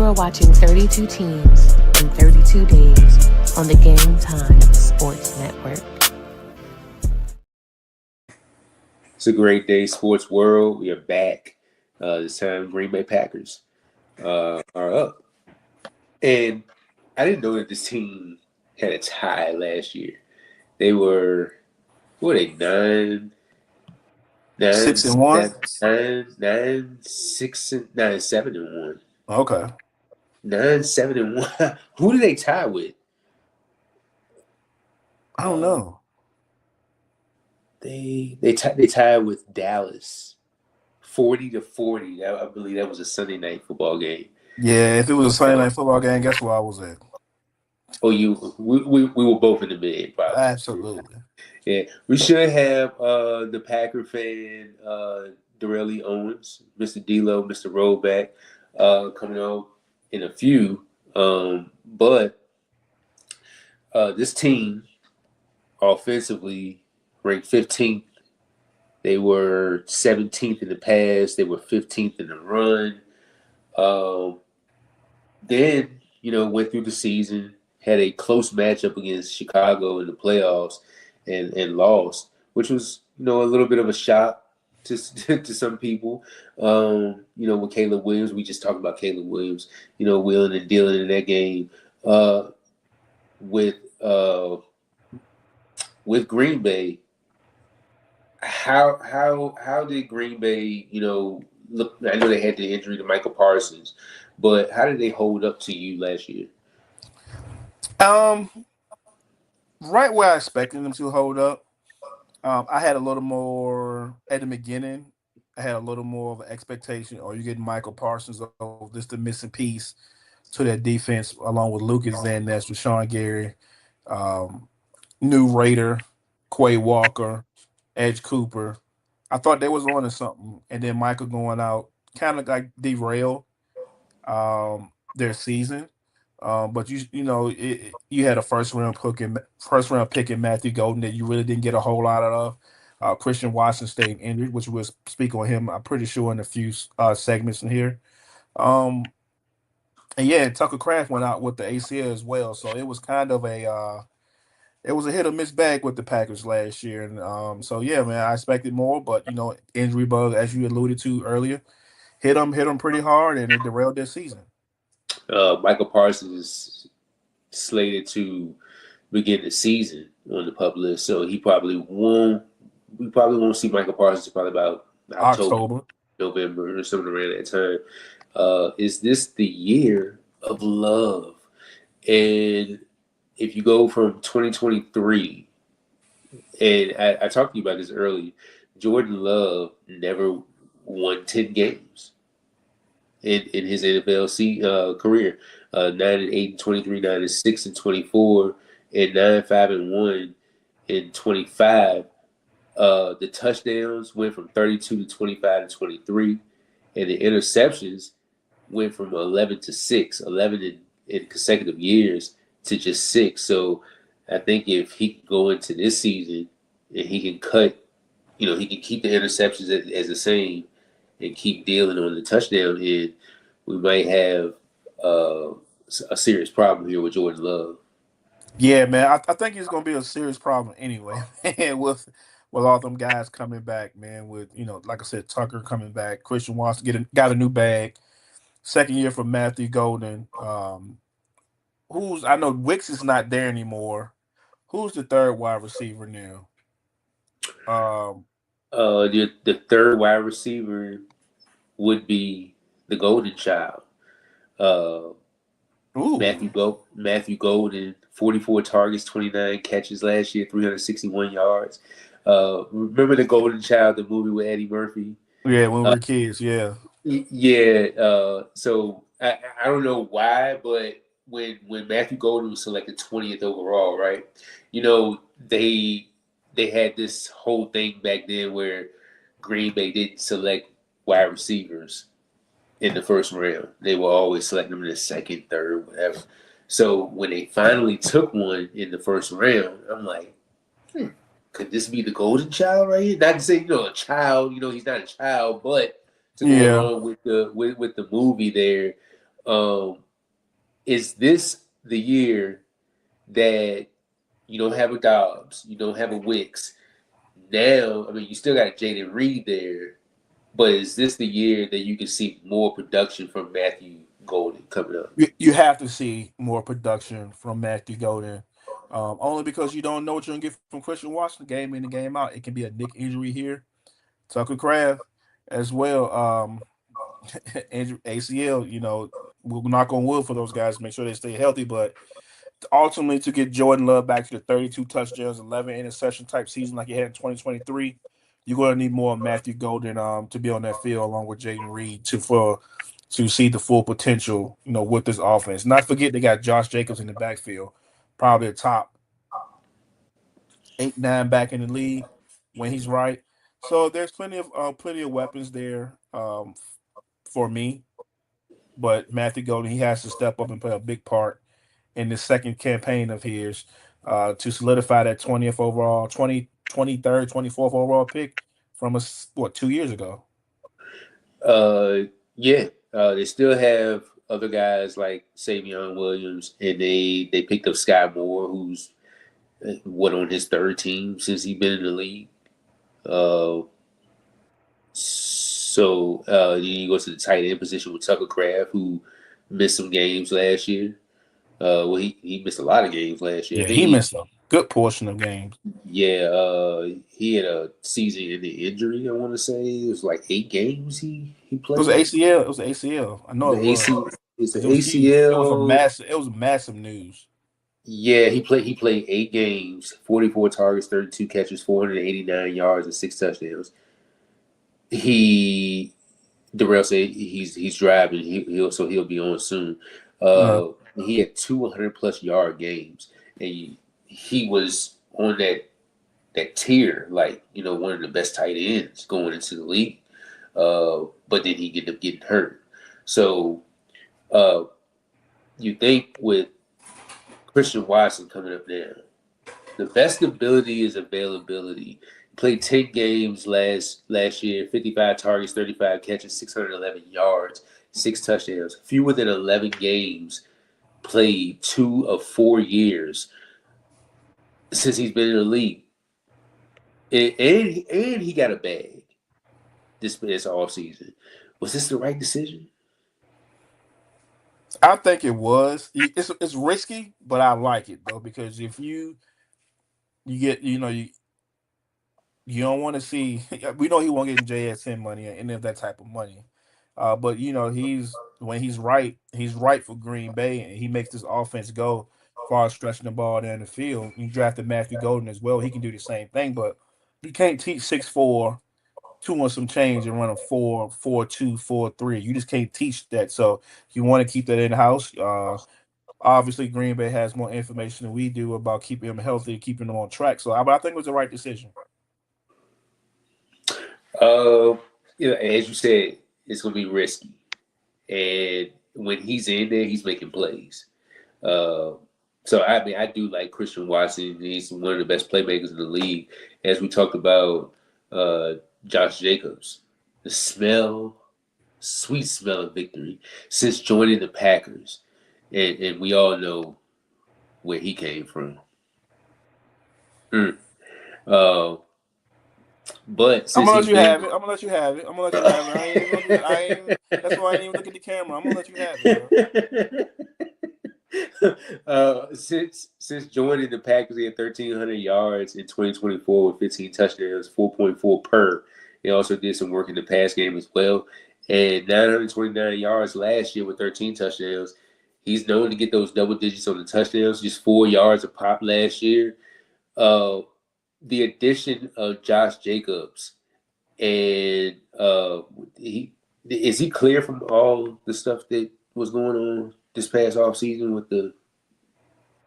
are watching 32 teams in 32 days on the Game Time Sports Network. It's a great day, sports world. We are back. This time, Green Bay Packers are up. And I didn't know that this team had a tie last year. They were, what are they, 6-1. 7-1. Okay. 9-7-1. Who did they tie with? I don't know. They tied with Dallas, 40-40. I believe that was a Sunday night football game. Yeah, if it was a Sunday night football game, guess where I was at? Oh, we were both in the mid, probably. Absolutely. Yeah, we should have the Packer fan Darrell Owens, Mr. D-Lo, Mr. Rollback coming out in a few. But this team offensively ranked 15th. They were 17th in the pass. They were 15th in the run. Then, went through the season, had a close matchup against Chicago in the playoffs and lost, which was, a little bit of a shock to some people. With Caleb Williams, we just talked about Caleb Williams, wheeling and dealing in that game. With Green Bay, how did Green Bay, look? I know they had the injury to Michael Parsons, but how did they hold up to you last year? Right where I expected them to hold up. I had a little more at the beginning. I had a little more of an expectation. Or you get Michael Parsons, this the missing piece to that defense, along with Lucas Van Ness, Rashawn Gary, new Raider, Quay Walker, Edge Cooper. I thought they was on to something, and then Michael going out kind of like derailed their season. But you had a first round pick in Matthew Golden that you really didn't get a whole lot of. Christian Watson stayed injured, which we'll speak on him, I'm pretty sure, in a few segments in here. And yeah, Tucker Kraft went out with the ACL as well, so it was kind of it was a hit or miss bag with the Packers last year. And so yeah, man, I expected more, but injury bug, as you alluded to earlier, hit them pretty hard, and it derailed their season. Michael Parsons is slated to begin the season on the PUP list, so we probably won't see Michael Parsons probably about October, November, or something around that time. Is this the year of love? And if you go from 2023, and I talked to you about this earlier, Jordan Love never won 10 games in his NFL career. 9-8 23, 9-6 24, and 9-5-1 in 25. The touchdowns went from 32 to 25 to 23, and the interceptions went from 11 to 6, 11 in consecutive years to just 6. So I think if he can go into this season and he can cut, he can keep the interceptions as the same and keep dealing on the touchdown end, we might have a serious problem here with Jordan Love. Yeah, man, I think it's going to be a serious problem anyway, with all them guys coming back, man. With like I said, Tucker coming back, Christian Watson got a new bag, second year for Matthew Golden. I know Wicks is not there anymore. Who's the third wide receiver now? The third wide receiver would be the Golden Child. Matthew Golden, 44 targets, 29 catches last year, 361 yards. Remember the Golden Child, the movie with Eddie Murphy? Yeah, when we were kids, yeah. Yeah. So I don't know why, but when Matthew Golden was selected 20th overall, right? They had this whole thing back then where Green Bay didn't select wide receivers in the first round. They were always selecting them in the second, third, whatever. So when they finally took one in the first round, I'm like, could this be the Golden Child right here? Not to say, a child, he's not a child, but to go along with the movie there, Um, is this the year that you don't have a Dobbs, you don't have a Wicks? Now, I mean, you still got Jaden Reed there, but is this the year that you can see more production from Matthew Golden coming up? You have to see more production from Matthew Golden, only because you don't know what you're gonna get from Christian Washington game in and game out. It can be a nick injury here. Tucker Craft as well. ACL. We'll knock on wood for those guys, make sure they stay healthy. But ultimately, to get Jordan Love back to the 32 touchdowns, 11 interception type season like he had in 2023, you're going to need more of Matthew Golden to be on that field along with Jaden Reed to see the full potential, with this offense. Not forget they got Josh Jacobs in the backfield, probably a top 8-9 back in the league when he's right. So there's plenty of weapons there for me. But Matthew Golden, he has to step up and play a big part in the second campaign of his to solidify that 20th overall, 23rd, 24th overall pick from 2 years ago. Yeah, they still have other guys like Savion Williams, and they picked up Sky Moore, who's on his third team since he's been in the league. Then you go to the tight end position with Tucker Craft, who missed some games last year. He missed a lot of games last year. Yeah, he missed a good portion of games. Yeah, he had a season-ending injury. I want to say it was like 8 games he played. It was ACL. It was ACL. I know it was. It's the ACL. It was massive news. Yeah, he played 8 games, 44 targets, 32 catches, 489 yards, and 6 touchdowns. Darrell said he's driving. He'll be on soon. He had 200+ yard games, and he was on that tier, like one of the best tight ends going into the league. But then he ended up getting hurt. So you think with Christian Watson coming up now, the best ability is availability. Played 10 games last year, 55 targets, 35 catches, 611 yards, 6 touchdowns. Fewer than 11 games played 2 of 4 years since he's been in the league. And he got a bag this offseason. Was this the right decision? I think it was. It's risky, but I like it though, because if you get you don't want to see. We know he won't get JSN money or any of that type of money, but when he's right for Green Bay, and he makes this offense go far as stretching the ball down the field. You drafted Matthew Golden as well; he can do the same thing, but you can't teach 6'4", 2 and some change and run a 4.42, 4.3. You just can't teach that. So you want to keep that in house. Obviously, Green Bay has more information than we do about keeping him healthy, keeping him on track. So I think it was the right decision. As you said, it's going to be risky, and when he's in there, he's making plays. So I do like Christian Watson. He's one of the best playmakers in the league. As we talked about Josh Jacobs, the sweet smell of victory since joining the Packers, and we all know where he came from. But I'm gonna let you have it. That's why I didn't even look at the camera. I'm gonna let you have it. Since joining the Packers, he had 1,300 yards in 2024 with 15 touchdowns, 4.4 per. He also did some work in the pass game as well, and 929 yards last year with 13 touchdowns. He's known to get those double digits on the touchdowns, just 4 yards a pop last year. The addition of Josh Jacobs, and is he clear from all the stuff that was going on this past offseason with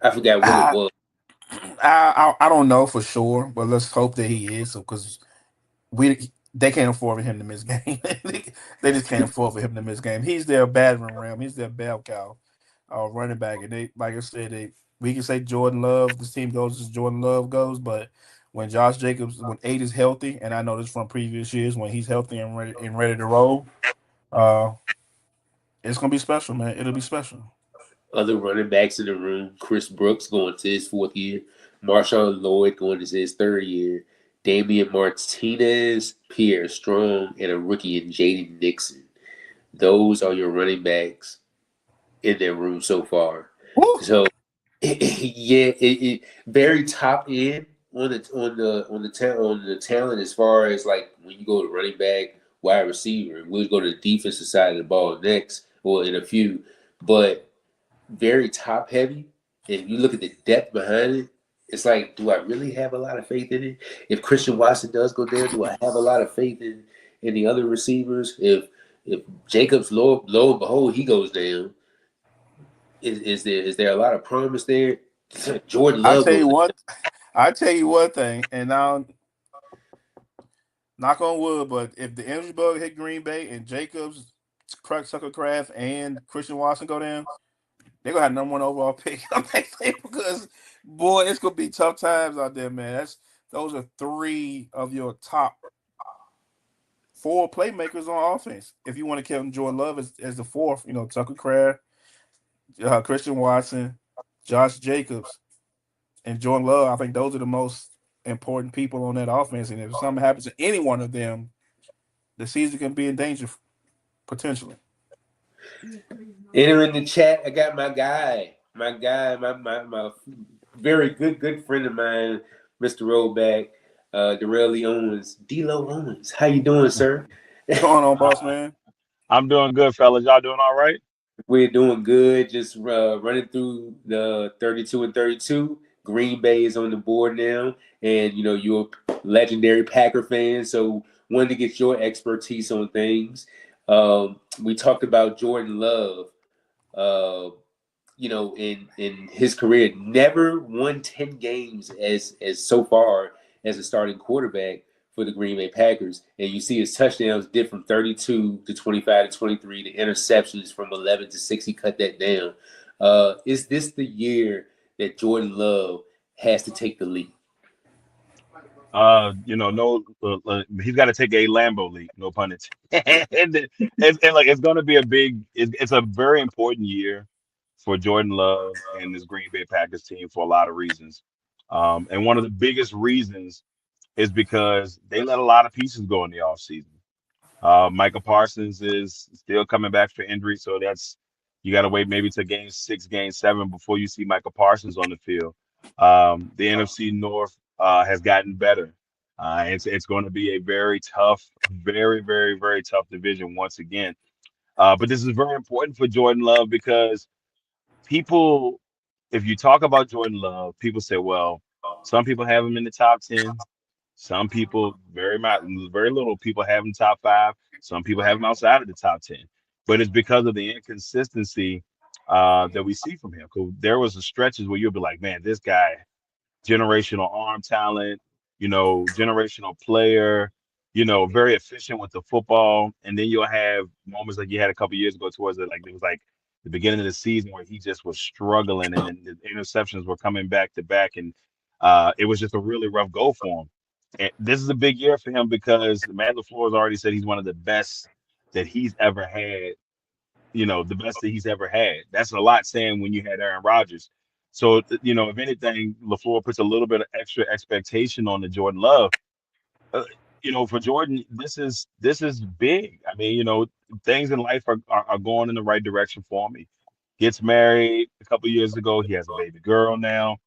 I forgot what it was. I don't know for sure, but let's hope that he is, because they can't afford for him to miss game. They just can't afford for him to miss game. He's their battering ram. He's their bell cow, running back. And they, like I said, we can say Jordan Love. This team goes as Jordan Love goes, but when Josh Jacobs, when 8 is healthy, and I know this from previous years, when he's healthy and ready to roll, It's gonna be special, man. It'll be special. Other running backs in the room: Chris Brooks going to his fourth year, Marshawn Lloyd going to his third year, Damian Martinez, Pierre Strong, and a rookie in Jaden Nixon. Those are your running backs in their room so far. Woo! So yeah, it very top end on the talent as far as like when you go to running back, wide receiver. We'll go to the defensive side of the ball next, or in a few, but very top heavy. And you look at the depth behind it, it's like, do I really have a lot of faith in it? If Christian Watson does go down, do I have a lot of faith in the other receivers? If Jacobs lo and behold he goes down, is there a lot of promise there? Jordan I Love tell goes you down. what. I tell you one thing, and now knock on wood, but if the energy bug hit Green Bay and Jacobs, Suckercraft, and Christian Watson go down, they're gonna have #1 overall pick because boy, it's gonna be tough times out there, man. Those are 3 of your top 4 playmakers on offense. If you want to count Jordan Love as the fourth, Tucker Craft, Christian Watson, Josh Jacobs, and Jordan Love. I think those are the most important people on that offense. And if something happens to any one of them, the season can be in danger potentially. Enter in the chat. I got my very good friend of mine, Mr. Rollback, Darrell Owens, D-Lo Owens. How you doing, sir? What's going on, boss man? I'm doing good, fellas. Y'all doing all right? We're doing good. Just running through the 32 and 32. Green Bay is on the board now, and you're a legendary Packer fan, so wanted to get your expertise on things. We talked about Jordan Love. Uh, in his career, never won 10 games as so far as a starting quarterback for the Green Bay Packers. And you see his touchdowns dip from 32 to 25 to 23, the interceptions from 11 to 6, he cut that down. Is this the year that Jordan Love has to take the lead? No, he's got to take a Lambo leap, no pun intended. And like it's going to be it's a very important year for Jordan Love and this Green Bay Packers team for a lot of reasons. And one of the biggest reasons is because they let a lot of pieces go in the offseason. Micah Parsons is still coming back for injury, so you got to wait maybe to game 6, game 7 before you see Micah Parsons on the field. The NFC North has gotten better. It's going to be a very tough, very, very, very tough division once again. But this is very important for Jordan Love because people, if you talk about Jordan Love, people say, well, some people have him in the top 10. Some people, very little people have him top 5. Some people have him outside of the top 10. But it's because of the inconsistency that we see from him. Because there was stretches where you'll be like, man, this guy, generational arm talent, generational player, very efficient with the football. And then you'll have moments like you had a couple years ago towards it was like the beginning of the season where he just was struggling and then the interceptions were coming back to back. And it was just a really rough go for him. And this is a big year for him because Matt LaFleur has already said he's one of the best that he's ever had, the best that he's ever had. That's a lot saying when you had Aaron Rodgers. So, if anything, LaFleur puts a little bit of extra expectation on the Jordan Love. For Jordan, this is big. I mean, things in life are going in the right direction for him. He gets married a couple of years ago. He has a baby girl now.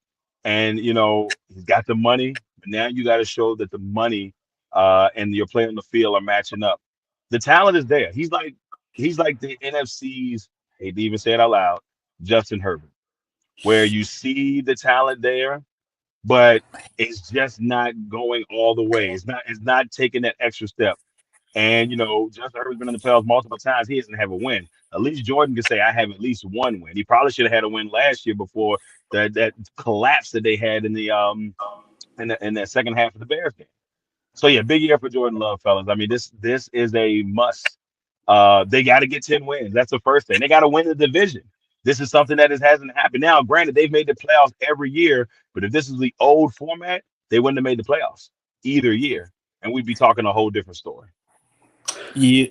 And he's got the money, but now you got to show that the money and your play on the field are matching up. The talent is there. He's like the NFC's, hate to even say it out loud, Justin Herbert, where you see the talent there, but it's just not going all the way. It's not taking that extra step. And Justin Herbert's been in the playoffs multiple times. He doesn't have a win. At least Jordan can say, I have at least one win. He probably should have had a win last year before that collapse that they had in the in that second half of the Bears game. So yeah, big year for Jordan Love, fellas. I mean, this is a must. They got to get 10 wins. That's the first thing. They got to win the division. This is something that hasn't happened. Now, granted, they've made the playoffs every year, but if this is the old format, they wouldn't have made the playoffs either year, and we'd be talking a whole different story. Yeah.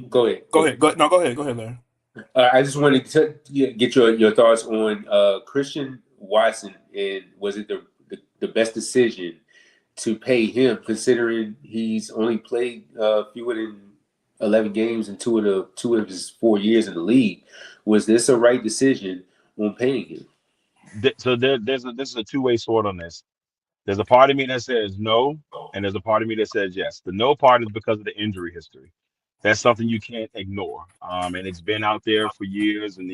Go ahead. Go ahead. No, go ahead. Go ahead, Larry. I just wanted to get your thoughts on Christian Watson, and was it the best decision to pay him, considering he's only played fewer than 11 games in two of his 4 years in the league? Was this a right decision on paying him? So this is a two-way sword on this. There's a part of me that says no, and there's a part of me that says yes. The no part is because of the injury history. That's something you can't ignore. And it's been out there for years, and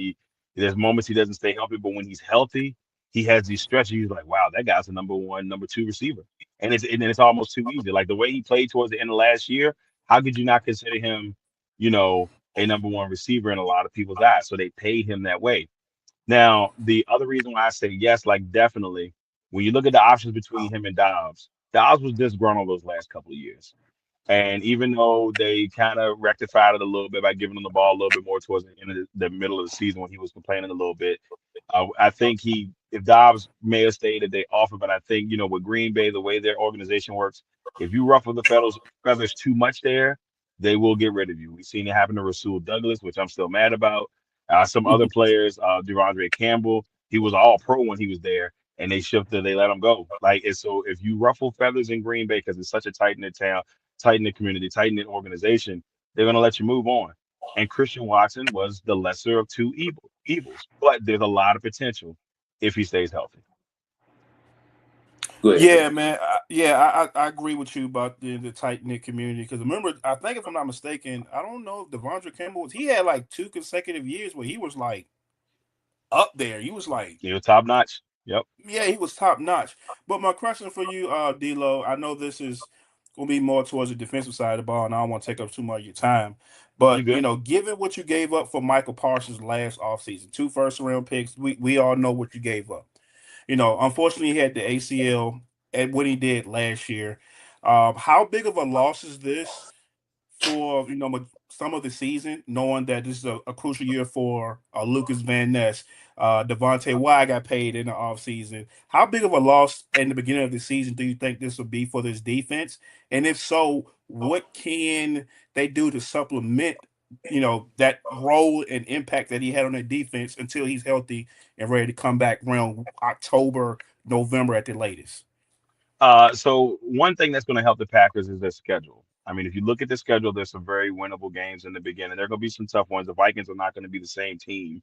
there's moments he doesn't stay healthy, but when he's healthy, he has these stretches. He's like, wow, that guy's a number one, number two receiver, and it's almost too easy. Like the way he played towards the end of last year, how could you not consider him, you know, a number one receiver in a lot of people's eyes? So they paid him that way. Now, the other reason why I say yes, like definitely, when you look at the options between him and Dobbs was disgruntled those last couple of years. And even though they kind of rectified it a little bit by giving him the ball a little bit more towards the end of the middle of the season when he was complaining a little bit, I think if Dobbs may have stayed at they offer, but I think, with Green Bay, the way their organization works, if you ruffle the feathers too much there, they will get rid of you. We've seen it happen to Rasul Douglas, which I'm still mad about. Some other players, Devondre Campbell, he was all pro when he was there, and they let him go. So if you ruffle feathers in Green Bay, because it's such a tight knit town, tight knit community, tight knit organization, they're going to let you move on. And Christian Watson was the lesser of two evils, but there's a lot of potential if he stays healthy. Go ahead. Yeah, man. I agree with you about the tight knit community. Because remember, I think if I'm not mistaken, I don't know if Devondre Campbell he had like 2 consecutive years where he was like up there. He was like, He was top notch. Yep. yeah, he was top notch. But my question for you, D'Lo, I know this is gonna be more towards the defensive side of the ball, and I don't want to take up too much of your time. You But good? given what you gave up for Michael Parsons last offseason, 2 first-round picks, we all know what you gave up. Unfortunately, he had the ACL at what he did last year. How big of a loss is this for some of the season, knowing that this is a crucial year for Lucas Van Ness, Devontae Wyatt got paid in the offseason. How big of a loss in the beginning of the season do you think this will be for this defense? And if so, what can they do to supplement that role and impact that he had on the defense until he's healthy and ready to come back around October, November at the latest? So one thing that's going to help the Packers is their schedule. I mean, if you look at the schedule, there's some very winnable games in the beginning. There are going to be some tough ones. The Vikings are not going to be the same team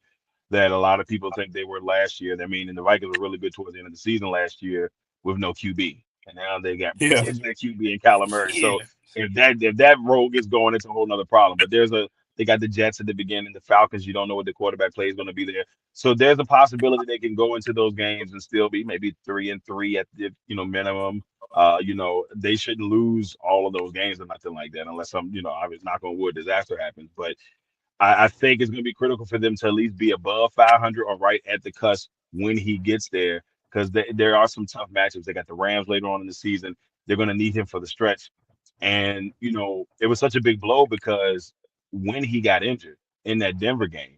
that a lot of people think they were last year. I mean, and the Vikings were really good towards the end of the season last year with no QB, and now they got Yeah. that QB and Kyler Murray. Yeah. So if that role gets going, it's a whole nother problem. But they got the Jets at the beginning, the Falcons. You don't know what the quarterback play is going to be there. So there's a possibility they can go into those games and still be maybe 3-3 at the minimum. They shouldn't lose all of those games or nothing like that unless some, obviously knock on wood, disaster happens. But I think it's going to be critical for them to at least be above 500 or right at the cusp when he gets there, because there are some tough matchups. They got the Rams later on in the season. They're going to need him for the stretch. And, it was such a big blow because when he got injured in that Denver game,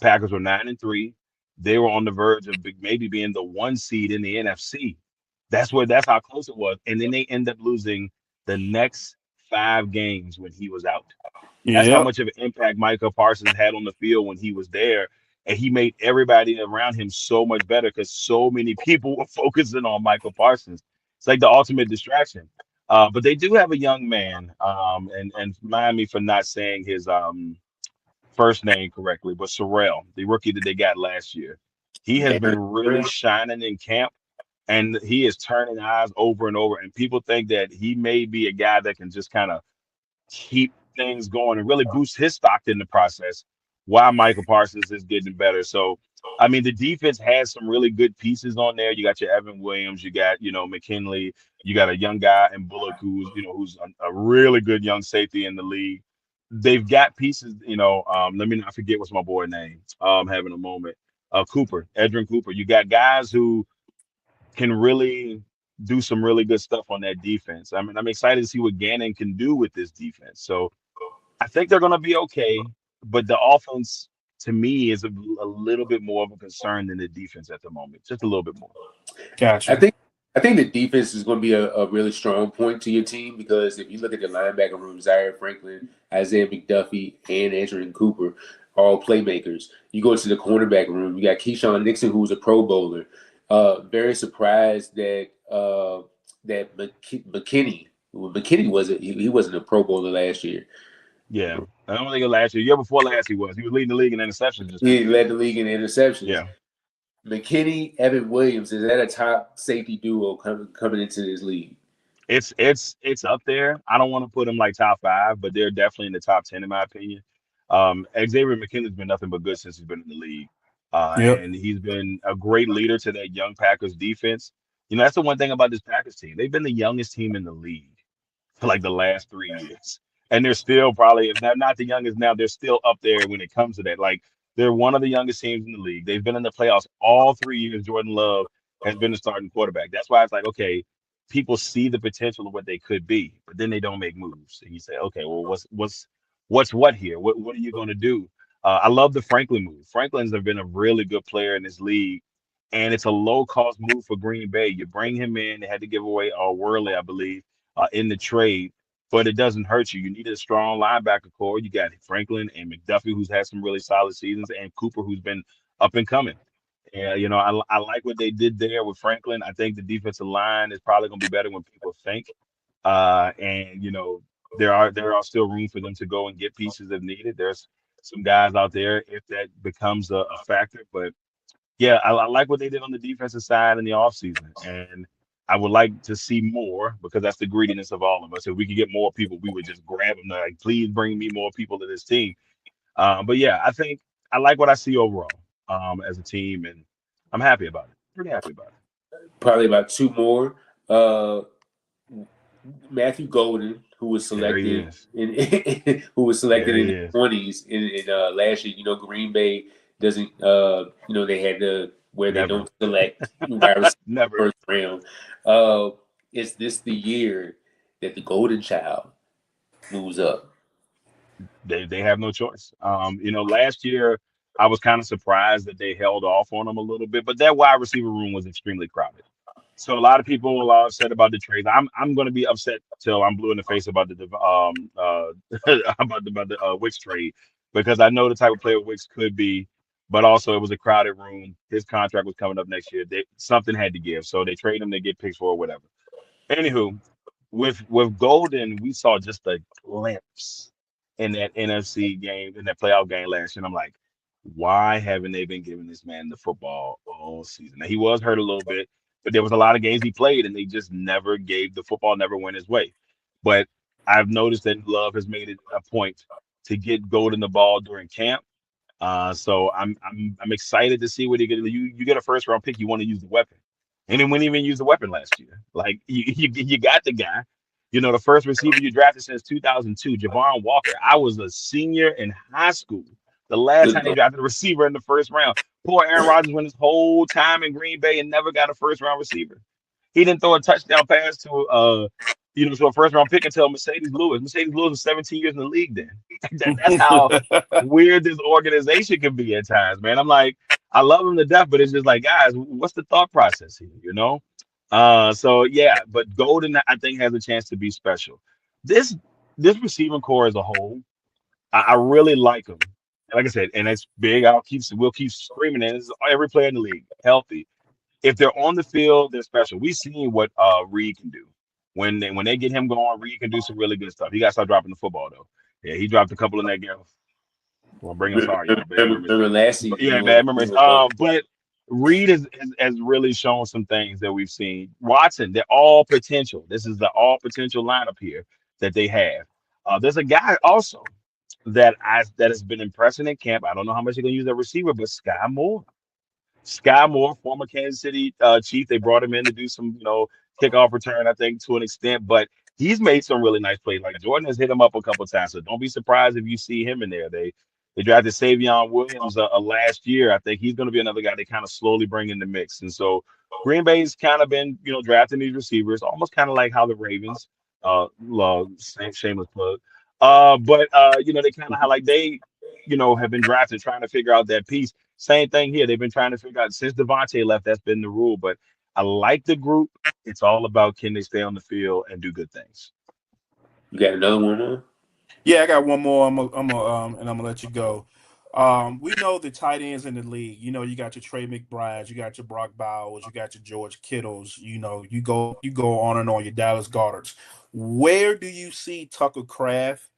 Packers were 9-3. They were on the verge of maybe being the 1 seed in the NFC. That's how close it was. And then they end up losing the next 5 games when he was out. That's how Yeah. much of an impact Michael Parsons had on the field when he was there. And he made everybody around him so much better because so many people were focusing on Michael Parsons. It's like the ultimate distraction. But they do have a young man, and mind me for not saying his first name correctly, but Sorrell, the rookie that they got last year. He has been really shining in camp, and he is turning eyes over and over. And people think that he may be a guy that can just kind of keep things going and really boost his stock in the process while Michael Parsons is getting better. So, I mean, the defense has some really good pieces on there. You got your Evan Williams, you got, McKinley, you got a young guy in Bullock who's a really good young safety in the league. They've got pieces, let me not forget what's my boy name. Having a moment. Edrin Cooper. You got guys who can really do some really good stuff on that defense. I mean, I'm excited to see what Gannon can do with this defense. So I think they're going to be okay, but the offense to me is a little bit more of a concern than the defense at the moment, just a little bit more. Gotcha. I think the defense is going to be a really strong point to your team, because if you look at the linebacker room, Zaire Franklin, Isaiah McDuffie, and Adrian Cooper all playmakers. You go to the cornerback room, you got Keyshawn Nixon, who's a Pro Bowler. Very surprised that McKinney wasn't he wasn't a Pro Bowler last year. Yeah, I don't think last year. Year before last, he was. He was leading the league in interceptions this He past year. led the league in interceptions. Yeah, McKinney, Evan Williams, is that a top safety duo coming into this league? it's up there. I don't want to put them like top five, but they're definitely in the top 10 in my opinion. Xavier McKinley's been nothing but good since he's been in the league, Yep. and he's been a great leader to that young Packers defense. You know, that's the one thing about this Packers team. They've been the youngest team in the league for like the last 3 years. And they're still probably, if they're not the youngest now, they're still up there when it comes to that. Like they're one of the youngest teams in the league. They've been in the playoffs all 3 years. Jordan Love has been the starting quarterback. That's why it's like, okay, people see the potential of what they could be, but then they don't make moves. And you say, okay, well, what's what here? What are you going to do? I love the Franklin move. Franklin's have been a really good player in this league, and it's a low cost move for Green Bay. You bring him in. They had to give away Worley, I believe, in the trade, but it doesn't hurt you. You need a strong linebacker core. You got Franklin and McDuffie, who's had some really solid seasons, and Cooper, who's been up and coming. Yeah, you know, I like what they did there with Franklin. I think the defensive line is probably going to be better when people think. And you know, there are still room for them to go and get pieces if needed. There's some guys out there if that becomes a factor. But yeah, I like what they did on the defensive side in the offseason. And I would like to see more because that's the greediness of all of us. If we could get more people, we would just grab them. Like, please bring me more people to this team. But yeah, I think I like what I see overall as a team, and I'm happy about it. Pretty happy about it. Probably about two more. Uh, Matthew Golden, who was There he selected is. who was selected There in he the is. 20s in last year. You know, Green Bay doesn't. You know, they had the where they Never. don't select wide receiver Never. first round. Uh, is this the year that the Golden Child moves up? They have no choice. You know, last year I was kind of surprised that they held off on him a little bit, but that wide receiver room was extremely crowded. So a lot of people are upset about the trades. I'm going to be upset till I'm blue in the face about the about the Wicks trade because I know the type of player Wicks could be, but also it was a crowded room. His contract was coming up next year. Something had to give, so they trade him to get picks for or whatever. Anywho, with Golden, we saw just a glimpse in that NFC game, in that playoff game last year. And I'm like, why haven't they been giving this man the football all season? Now he was hurt a little bit, but there was a lot of games he played, and they just never gave the football, never went his way. But I've noticed that Love has made it a point to get Golden the ball during camp. So I'm excited to see what he get. You get a first round pick, you want to use the weapon, and he wouldn't even use the weapon last year. Like you got the guy. You know, the first receiver you drafted since 2002, Javon Walker. I was a senior in high school. The last time they drafted a receiver in the first round. Poor Aaron Rodgers went his whole time in Green Bay and never got a first round receiver. He didn't throw a touchdown pass to a first round pick until Mercedes Lewis. Mercedes Lewis was 17 years in the league then. That's how weird this organization can be at times, man. I'm like, I love them to death, but it's just like, guys, what's the thought process here, you know? So yeah, but Golden, I think, has a chance to be special. This this receiving core as a whole, I really like them. Like I said, and it's big. We'll keep screaming it. It's every player in the league healthy. If they're on the field, they're special. We've seen what Reed can do. When they get him going, Reed can do some really good stuff. He got to start dropping the football though. Yeah, he dropped a couple in that game. Well, bring us all y'all bad memories. Remember last But season? yeah, bad memories. But Reed has really shown some things that we've seen. Watson, they're all potential. This is the all potential lineup here that they have. There's a guy also that has been impressing in camp. I don't know how much they're gonna use that receiver, but Sky Moore. Sky Moore, former Kansas City Chief, they brought him in to do some, kickoff return, I think, to an extent. But he's made some really nice plays. Like Jordan has hit him up a couple of times, so don't be surprised if you see him in there. They drafted Savion Williams last year. I think he's going to be another guy they kind of slowly bring in the mix. And so Green Bay's kind of been, drafting these receivers, almost kind of like how the Ravens, shameless plug, they kind of like have been drafted trying to figure out that piece. Same thing here. They've been trying to figure out since Devontae left. That's been the rule. But I like the group. It's all about can they stay on the field and do good things. You got another one, huh? Yeah, I got one more. I'm gonna let you go. We know the tight ends in the league. You know, you got your Trey McBrides, you got your Brock Bowers, you got your George Kittles. You know, you go on and on your Dallas Godards. Where do you see Tucker Craft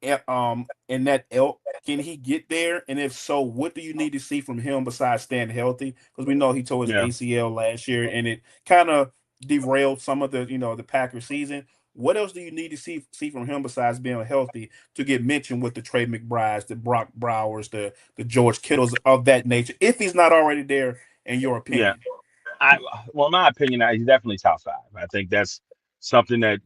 in that elk? Can he get there? And if so, what do you need to see from him besides staying healthy? Because we know he tore his Yeah, ACL last year, and it kind of derailed some of the Packers season. What else do you need to see from him besides being healthy to get mentioned with the Trey McBrides, the Brock Browers, the George Kittles of that nature? If he's not already there, in your yeah. opinion. I well, in my opinion, he's definitely top five. I think that's something that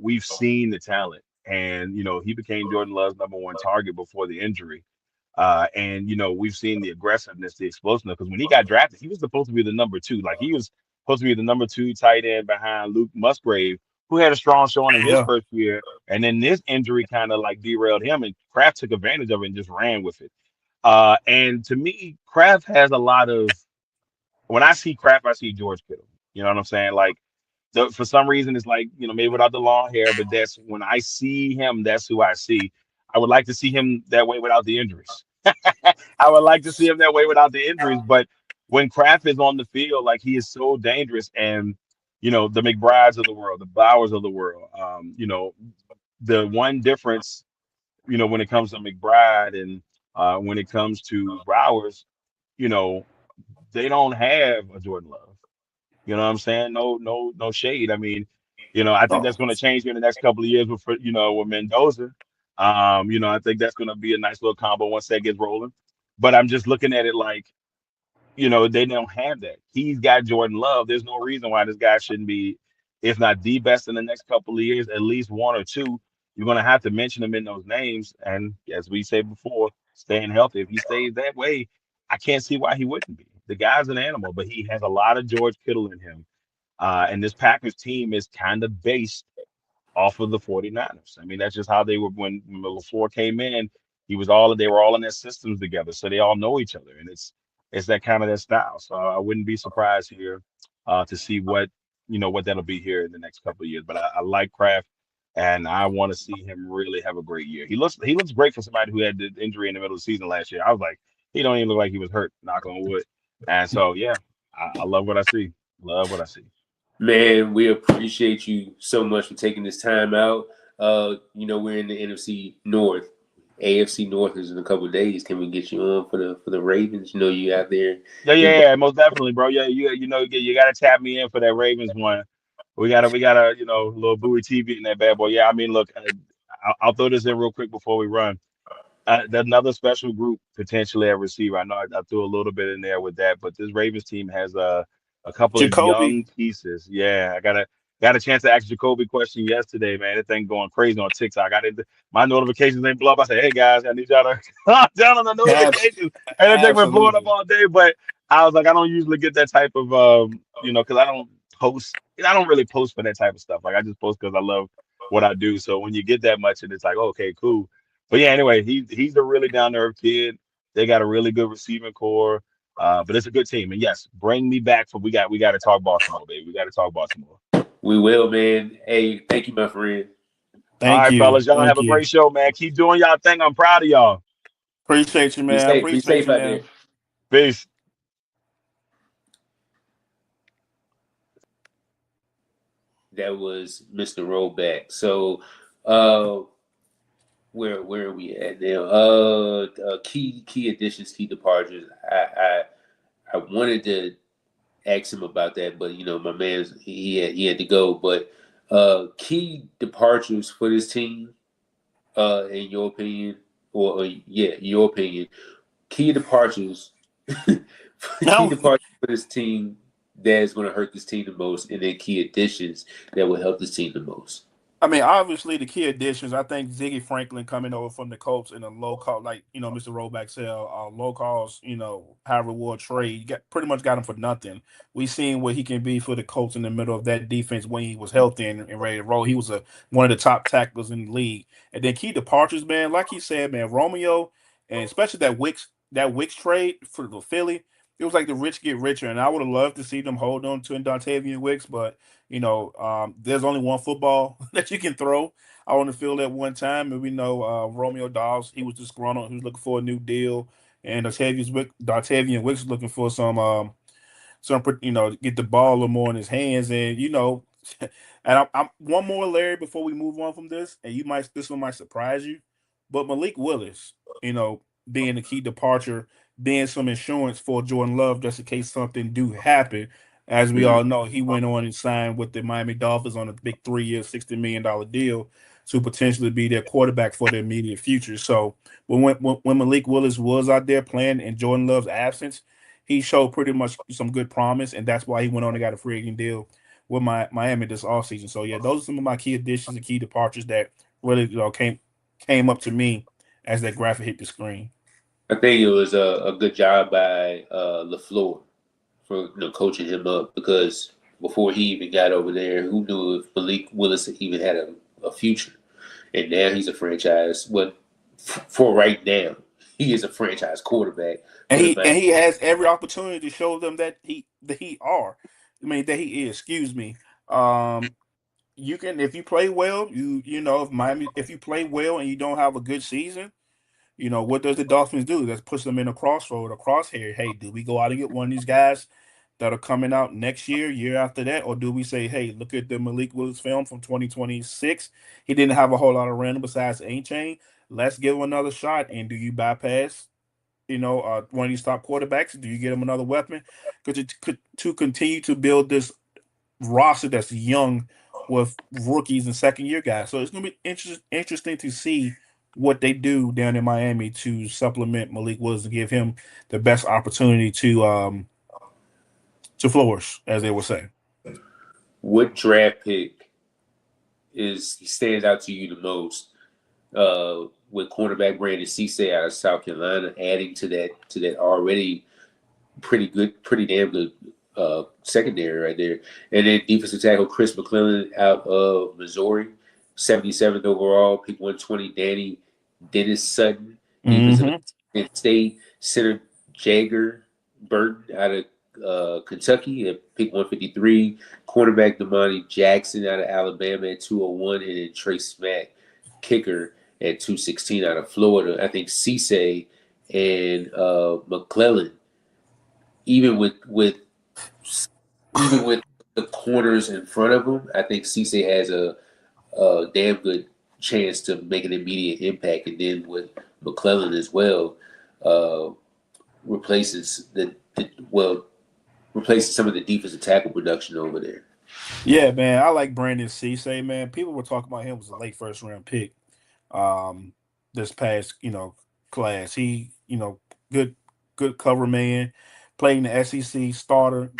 we've seen the talent, and he became Jordan Love's number one target before the injury. And we've seen the aggressiveness, the explosiveness. Because when he got drafted, he was supposed to be the number two. Like he was supposed to be the number two tight end behind Luke Musgrave, who had a strong showing in his Yeah. first year. And then this injury kind of like derailed him, and Kraft took advantage of it and just ran with it. And to me, Kraft has a lot of when I see Kraft, I see George Kittle. You know what I'm saying? Like for some reason, it's like maybe without the long hair, but that's when I see him. That's who I see. I would like to see him that way without the injuries. I would like to see him that way without the injuries. But when Kraft is on the field, like he is so dangerous, and the McBrides of the world, the Bowers of the world, the one difference, when it comes to McBride and when it comes to Bowers, you know, they don't have a Jordan Love. You know what I'm saying? No, no, no shade. I mean, I think Oh, that's going to change in the next couple of years with Mendoza. I think that's going to be a nice little combo once that gets rolling. But I'm just looking at it like, they don't have that. He's got Jordan Love. There's no reason why this guy shouldn't be, if not the best in the next couple of years, at least one or two. You're going to have to mention him in those names. And as we said before, staying healthy. If he stays that way, I can't see why he wouldn't be. The guy's an animal, but he has a lot of George Kittle in him. And this Packers team is kind of based off of the 49ers. I mean, that's just how they were when LaFleur came in. They were all in their systems together, so they all know each other, and it's that kind of their style. So I wouldn't be surprised here to see what that'll be here in the next couple of years. But I like Kraft, and I want to see him really have a great year. He looks great for somebody who had the injury in the middle of the season last year. I was like, he don't even look like he was hurt. Knock on wood. And so yeah, I love what I see. Love what I see. Man, we appreciate you so much for taking this time out. We're in the NFC North. AFC North is in a couple of days. Can we get you on for the Ravens? You out there. Yeah, yeah, yeah, most definitely, bro. Yeah, you got to tap me in for that Ravens one. We got a little Bowie TV in that bad boy. Yeah, I mean, look, I'll throw this in real quick before we run. Another special group potentially at receiver. I know I threw a little bit in there with that, but this Ravens team has a couple of Jacoby. young pieces. Yeah, I got a chance to ask Jacoby a question yesterday, man. That thing going crazy on TikTok. My notifications ain't blow up. I said, hey guys, I need y'all to calm down on the Abs- notifications. And that thing been blowing up Absolutely. all day, but I was like, I don't usually get that type of because I don't post. I don't really post for that type of stuff. Like I just post because I love what I do. So when you get that much, and it's like, okay, cool. But yeah, anyway, he's a really down to earth kid. They got a really good receiving core, but it's a good team. And yes, bring me back for we got to talk Baltimore, baby. We got to talk Baltimore. We will, man. Hey, thank you, my friend. All Thank right, you. fellas, y'all have Thank a you. great show, man. Keep doing y'all thing. I'm proud of y'all. Appreciate you, Be man. safe. Be Appreciate safe you, out there. man. Peace. That was Mr. Rollback. So, uh, where are we at now? Key additions, key departures. I wanted to ask him about that, but my man's he had to go. But key departures for this team, in your opinion, or yeah, your opinion, key departures, key Now, departures for this team that is going to hurt this team the most, and then key additions that will help this team the most. I mean, obviously the key additions. I think Ziggy Franklin coming over from the Colts in a low cost, like Mr. Rollback said, low cost, high reward trade. You pretty much got him for nothing. We seen what he can be for the Colts in the middle of that defense when he was healthy and ready to roll. He was one of the top tacklers in the league. And then key departures, man, like he said, man, Romeo, and especially that Wicks trade for the Philly. it was like the rich get richer, and I would have loved to see them hold on to Dontavian Wicks, but there's only one football that you can throw on the field at one time, and we know Romeo Dobbs, he was disgruntled, he was looking for a new deal, and Dontavian Wicks was looking for some get the ball a little more in his hands, and and I'm one more, Larry, before we move on from this, and this one might surprise you, but Malik Willis, you know, being the key departure, being some insurance for Jordan Love just in case something do happen. As we Mhm. all know, he went on and signed with the Miami Dolphins on a big 3 year, $60 million deal to potentially be their quarterback for the immediate future. So when Malik Willis was out there playing in Jordan Love's absence, he showed pretty much some good promise, and that's why he went on and got a free agent deal with Miami this offseason. So yeah, those are some of my key additions and key departures that really came up to me as that graphic hit the screen. I think it was a good job by LaFleur for coaching him up because before he even got over there, who knew if Malik Willis even had a future? And now he's a franchise. What for right now? He is a franchise quarterback And for the he and Miami. he has every opportunity to show them that he is. Excuse me. Um, you can if you play well, if you play well and you don't have a good season, what does the Dolphins do? That puts them in a crossroad, a crosshair. Hey, do we go out and get one of these guys that are coming out next year, year after that, or do we say, hey, look at the Malik Willis film from 2026? He didn't have a whole lot of random besides A Chain. Let's give him another shot. And do you bypass, one of these top quarterbacks? Do you get him another weapon? To continue to build this roster that's young with rookies and second year guys. So it's going to be interesting to see what they do down in Miami to supplement Malik Willis and give him the best opportunity to flourish, as they would say. What draft pick stands out to you the most? With cornerback Brandon Cisse out of South Carolina, adding to that already pretty damn good secondary right there, and then defensive tackle Chris McClellan out of Missouri, 77th overall, pick 120. Danny Dennis Sutton, defensive Mm-hmm. State center Jagger Burton out of Kentucky at pick 153. Cornerback Damani Jackson out of Alabama at 201, and then Trey Smack, kicker, at 216 out of Florida. I think Cisse and McClellan, even with the corners in front of him, I think Cisse has a damn good chance to make an immediate impact. And then with McClellan as well, replaces replaces some of the defensive tackle production over there. Yeah, man, I like Brandon Cisse, man. People were talking about him as a late first round pick. Um, this past class, he good cover man, playing the SEC starter,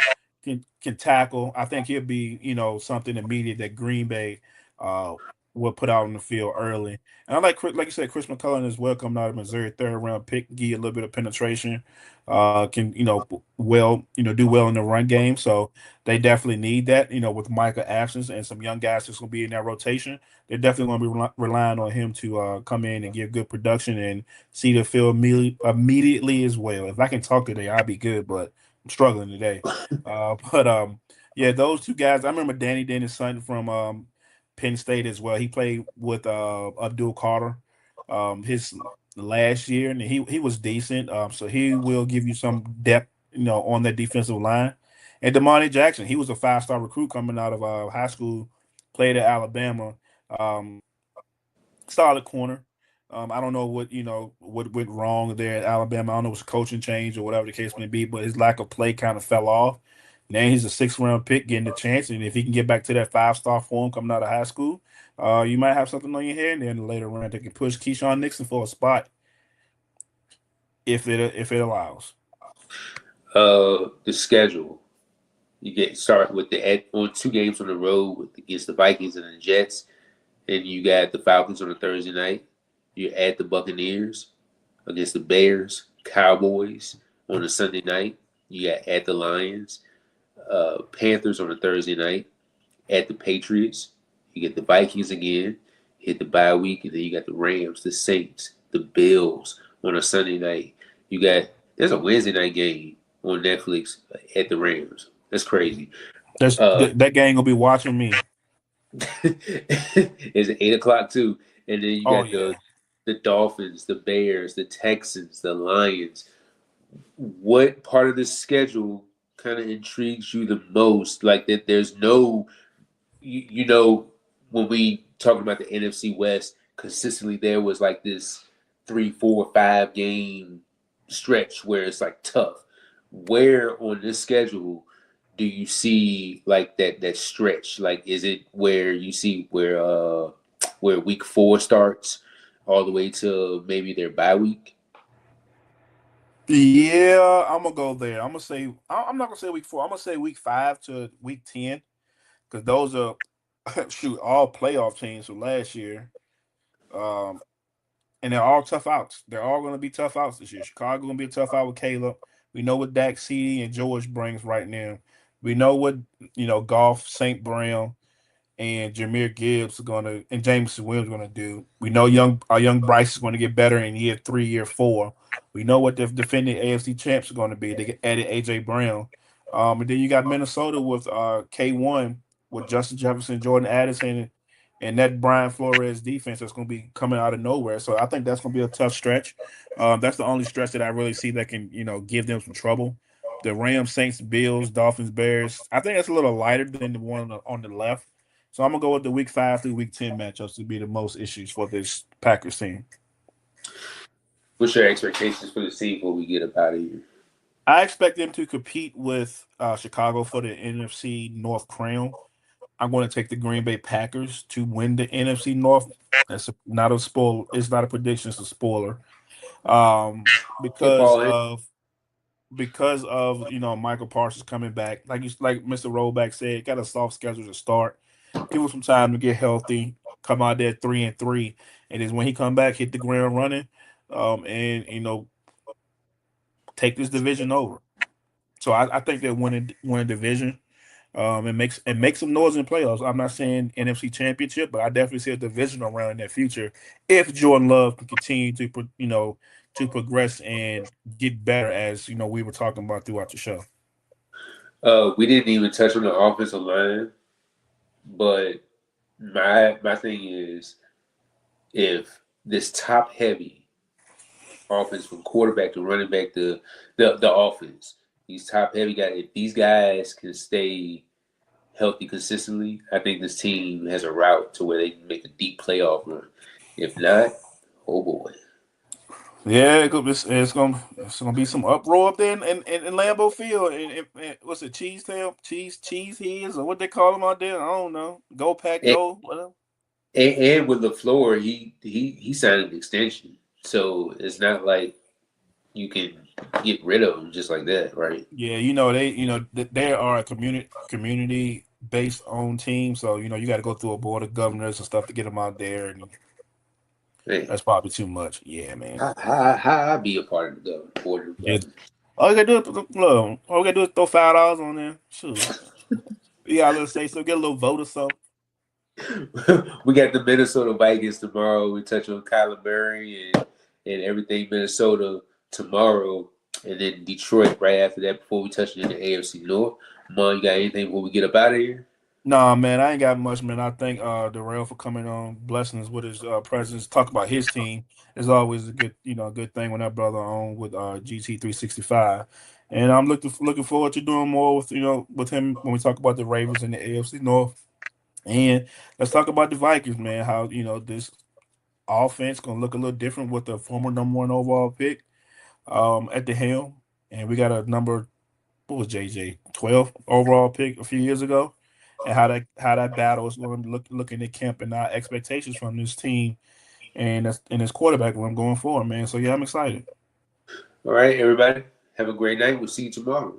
can tackle. I think he'll be something immediate that Green Bay uh will put out on the field early. And I like you said, Chris McCullough is well coming out of Missouri, third round pick, give you a little bit of penetration. Can do well in the run game. So they definitely need that. With Micah absence and some young guys that's going to be in that rotation, they're definitely going to be relying on him to come in and give good production and see the field immediately as well. If I can talk today, I'll be good, but I'm struggling today. Yeah, those two guys. I remember Danny Dennis' son from Penn State as well. He played with Abdul Carter his last year, and he was decent. So he will give you some depth, on that defensive line. And Damani Jackson, he was a 5-star recruit coming out of high school, played at Alabama. Um, Solid corner. I don't know what went wrong there at Alabama. I don't know if it was a coaching change or whatever the case may be, but his lack of play kind of fell off. Now he's a 6th round pick getting a chance, and if he can get back to that 5-star form coming out of high school, you might have something on your head. And then later round, they can push Keyshawn Nixon for a spot if it allows. The schedule. You start with on 2 games on the road against the Vikings and the Jets. And you got the Falcons on a Thursday night. You add the Buccaneers against the Bears, Cowboys on a Sunday night. You got at the Lions, Panthers on a Thursday night, at the Patriots. You get the Vikings again, hit the bye week, and then you got the Rams, the Saints, the Bills on a Sunday night. There's a Wednesday night game on Netflix at the Rams. That's crazy. That gang gonna be watching me. It's at 8 o'clock too, and then you Oh got yeah. the Dolphins, the Bears, the Texans, the Lions. What part of the schedule kind of intrigues you the most? Like that, there's no, you know, when we talk about the NFC West, consistently there was like this 3, 4, 5 game stretch where it's like tough. Where on this schedule do you see like that stretch? Like, is it where you see where week 4 starts all the way to maybe their bye week? Yeah, I'm gonna go there. I'm gonna say I'm not gonna say week 4. I'm gonna say week 5 to week 10 because those are shoot all playoff teams from last year. Um, and they're all tough outs. They're all going to be tough outs this year. Chicago going to be a tough out with Caleb. We know what Dak C and George brings right now. We know what Goff, St. Brown, and Jameer Gibbs are going to, and Jameson Williams are going to do. We know our young Bryce is going to get better in year 3, year 4. We know what the defending AFC champs are going to be. They added AJ Brown, and then you got Minnesota with K1 with Justin Jefferson, Jordan Addison, and that Brian Flores defense that's going to be coming out of nowhere. So I think that's going to be a tough stretch. That's the only stretch that I really see that can give them some trouble. The Rams, Saints, Bills, Dolphins, Bears. I think that's a little lighter than the one on the left. So I'm gonna go with the week 5 through week 10 matchups to be the most issues for this Packers team. What's your expectations for the team before we get up out of here? I expect them to compete with Chicago for the NFC North crown. I'm going to take the Green Bay Packers to win the NFC North. That's not a spoiler. It's not a prediction. It's a spoiler. Um, because Football in. of Michael Parsons coming back, like Mr. Rollback said, got a soft schedule to start. Give him some time to get healthy. Come out there 3-3, and then when he come back, hit the ground running, and take this division over. So I think they'll win a division. And make some noise in playoffs. I'm not saying NFC Championship, but I definitely see a division around in that future if Jordan Love can continue to progress and get better, as we were talking about throughout the show. We didn't even touch on the offensive line, but my thing is, if this top heavy offense from quarterback to running back to the offense, these top heavy guys, if these guys can stay healthy consistently, I think this team has a route to where they can make a deep playoff run. If not, oh boy. Yeah, it's gonna be some uproar up there in Lambeau Field. And what's it, Cheese Heads, or what they call them out there? I don't know. Go Pack And, Go. Whatever. and with LaFleur, he signed an extension, so it's not like you can get rid of him just like that, right? Yeah, they are a community based owned team, so you got to go through a board of governors and stuff to get them out there, and Hey, that's probably too much. Yeah, man. how I be a part of the board of Yeah. governors? All you gotta do is throw $5 on there. Shoot. You got a little say so, get a little vote or so. We got the Minnesota Vikings tomorrow. We touch on Kyler Murray and everything Minnesota tomorrow, and then Detroit right after that before we touch on the AFC North. Mom, you got anything before we get up out of here? Nah, man, I ain't got much, man. I thank Darrell for coming on, blessing us with his presence. Talk about his team is always a good thing when that brother on with GT 365. And I'm looking forward to doing more with him when we talk about the Ravens and the AFC North. And let's talk about the Vikings, man. How this offense gonna look a little different with the former #1 overall pick at the helm, and we got a number, what was JJ 12 overall pick a few years ago, and how that battle is going to look in the camp and our expectations from this team and this quarterback room going forward, man. So yeah, I'm excited. All right, everybody. Have a great night. We'll see you tomorrow.